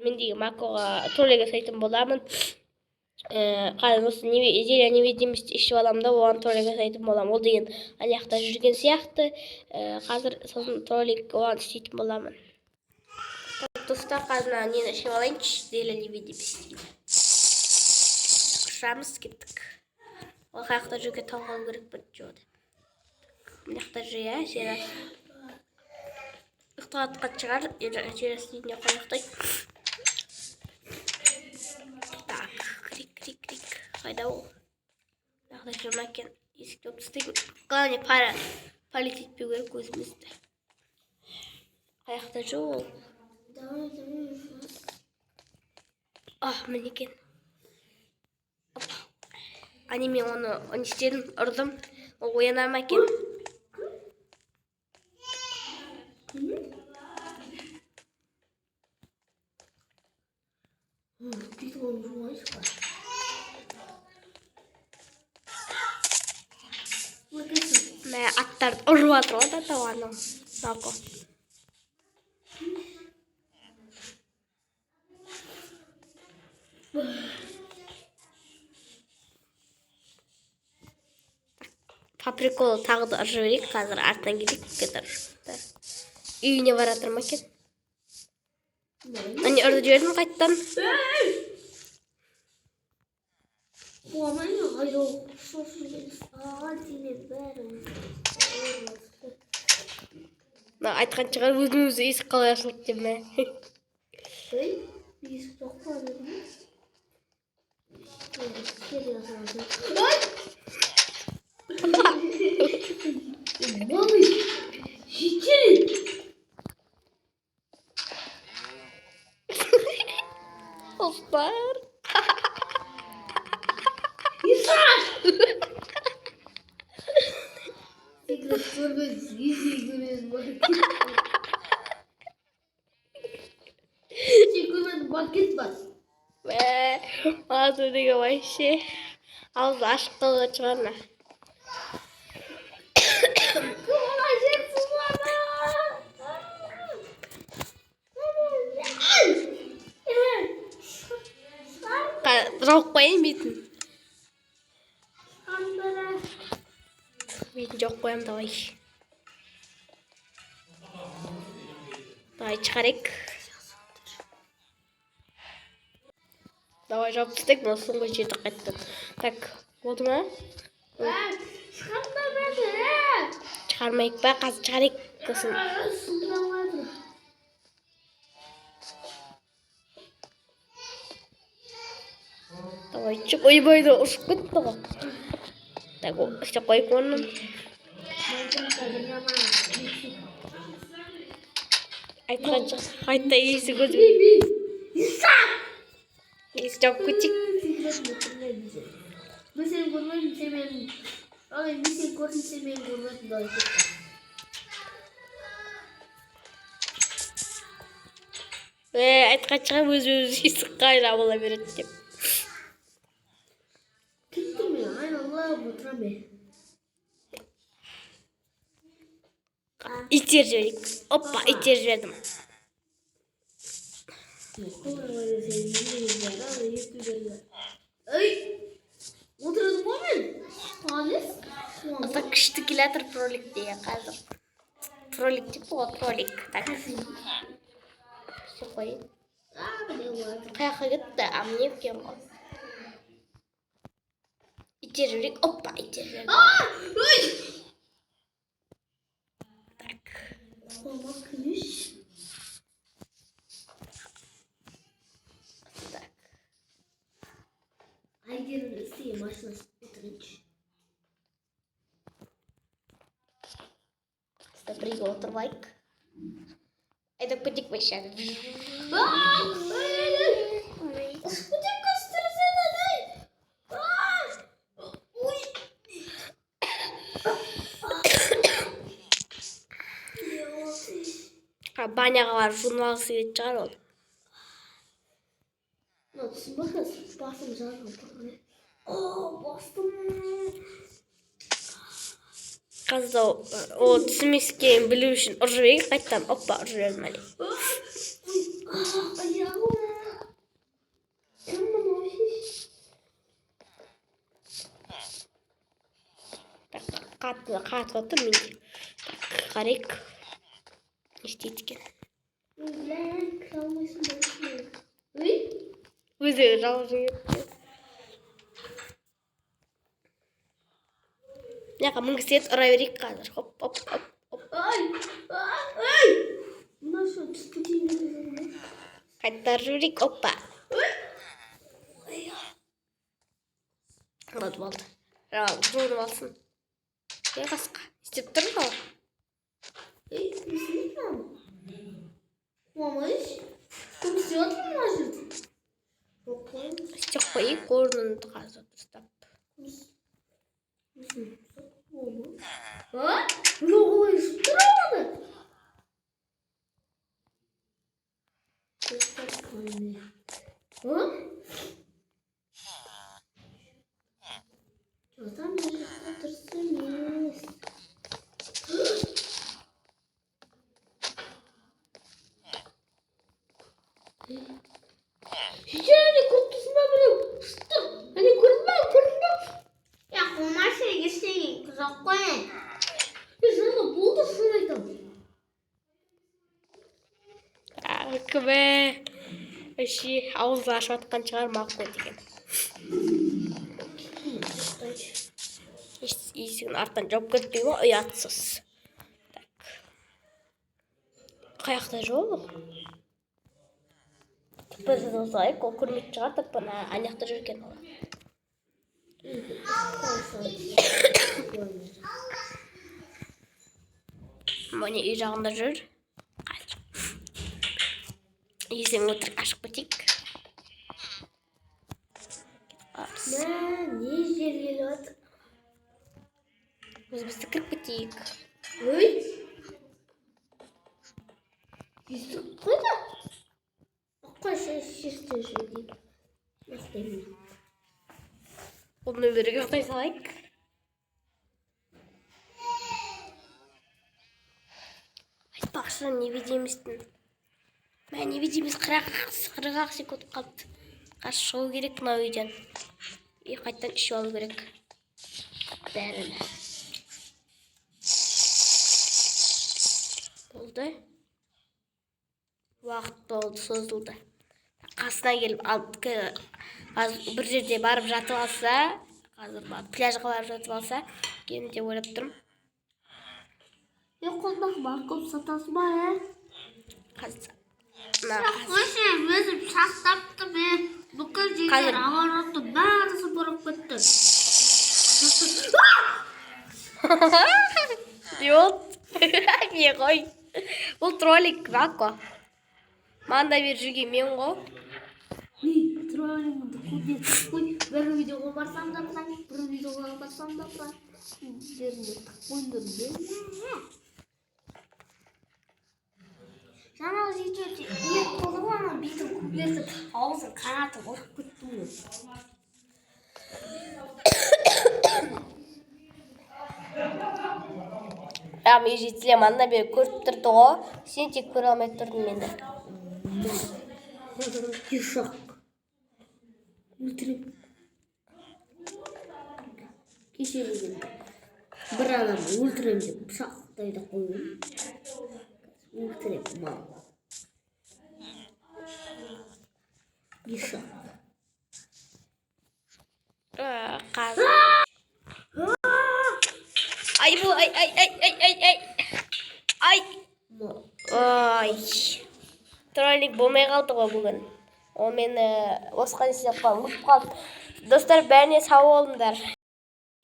мен деген макоға троллейге сайтым боламын. Қазір осы зеля невидимость ішіп аламын да оған троллейге сайтым боламын. Ол деген аяқта жүрген сияқты. Қазір сосын троллейг оған істейтін боламын. Достар, қазір нені ішіп алайыншы, зеля невидимость. Ұшамыз кеттік. Ол қаяқта жүрген тауып алу керек бір жоғды. Мына жақта жүр, сені ұқтағатқа шығар, жересіне қойықтай. Так, крик. Қайда ол? Мына жақта жүрма екен. Есікті өп тастайын. Главное, палит етпеу керек өзімізді. Қаяқта жүр ол? Міне екен. Мен оны істедім, ұрдым. Ол ояна ма екен? Аттарды ұрып жатыр ғой да тауаның. Мако. По приколу тағы да ұрып жіберейік, қазір артынан келейік, кетір. Үйіне баратыр ма екен? Әне ұрды жібердім қайттан. Айтқан шығар, өзің-өзі есік қалай ашылды деп ме? Есік жоқ па дедім. Малый, житель! Остар! Исаш! Секрет көрміз, езей көрміз бакет бар. Азы деген вообще. Ауызды ашық қалған шығарма. Жауып қойын бетін. Бетін жауып қойым, давай. Давай шығарек. Давай жауып түстек, бұл соңғы жерді қайттым. Так, болды ма? Шығармайық ба, қазір шығарек көсін. Давай, чық, ойбайды ұшып кетті ғой. Так, істеп қойып оның. Айтқанша, қайтта есі көзім. Есі жауып көтек. Мен сені көрмеймін, сен менің. Мен сені көрдім, сен менің көрмеймін. Давай кетті. Айтқанша өз-өз есі қайра бола береді деп. İttir жіберейік. Опа, иттер жібердім. Отырдым ғой мен? Ота күшті келатыр троллик деген қазір. Троллик деп бұл троллик. Так. Все қойын. Қаяққа кетті, амне екен ғой. İttер жіберейік. Опа, иттер жібердім. Bakmış. Так. Айгерім істейі машина отырыншы. Бірге отырбайық. Айдап көтек байшады. Көтек көстірсені дай. Баняға бар жуынып алғысы келетін шығар ол. Түсін бақыз, басым жарғым тұрған. Бастым. Қазда о түсінмескен білу үшін ұрып жіберейік қайттан. Оппа, ұрып жібердім әлі. Аяғым. қатып отыр менде. Қарайық. Не істейді екен? Өзі жалып жүрген. Мынақа мінгізеді, ұра берейік қазір. Хоп, хоп, хоп, хоп. Мына что, түсті деймін. Қайтар жүрейік, оппа. Болды. Жуынып алсын. Қасқа. Істеп тұр ма? Түсініп ма? Қуамайш? Көп істеп отыр ма жерде? Жоқ қой. Істеп қойып, орнын қазір дұрыстап. Мынау қалай ішіп тұр оны? Жатам жақта дұрыс емес. Әне көптісін біреу шықты. Әне көрінді. Я қомашы ештеңе жоқ қой. Жаңа болды шын айтам. Кібі. Өші ауызды ашып атқан шығар мақұл деген. Есігін арттан жауып кетпей ма? Ұятсыз. Қаяқта жоқ? Біз осылайық, ол көрмек шығартып, аяқта жүрген ол. Міне үй жағында жүр. Есен өтірік ашық бітейік. Не жер келіп отыр? Өзімізді кіріп бітейік. Өй! Есік қойда? Қойшы шешті жүрдейік. Мәстемін. Оны бірге ұқтай салайық. Айтпақшы, невидимістің. Мә, невидиміст 40 секунд қалды. Қаш шығу керек мына үйден. Қайттан ішіп алу керек. Бәріні. Болды. Уақыт болды, созылды. Қасына келіп бір жерде барып жатып алса, қазір пляжға барып жатып алса, кейін де ойлап тұрмын. Қолдағы бар көп сатасы бар, Қазір. Қойшы, өзім шақтапты мен. Бүкіл жерлер ағаротты, бәрісі бұрып кетті. Йот. Не қой. Бұл троллик баққа. Манда бер жүрген мен ғой. Троллингді қой. Бір видеоға барсам да тұран, бір видеоға барсам да тұран. Жеріне қойдым. Жаңағы жеті ет болды ғой, ана битім көбертіп, аузын қанатып ұрып кеттім ғой. Мен жетілем, анда бері көріп тұрды ғой. Сен тек көре алмай тұрдың менді. Ешақ. Өлтірем. Кешелеген бір адам өлтірем деп пышақтайды қойым. Өлтірем мал. Ешақ. Қазір. Ай, ай. Троллик болмай қалды ғой бүгін. Ол мені осыған істеп қалып қалды. Достар, бәріне сау болыңдар.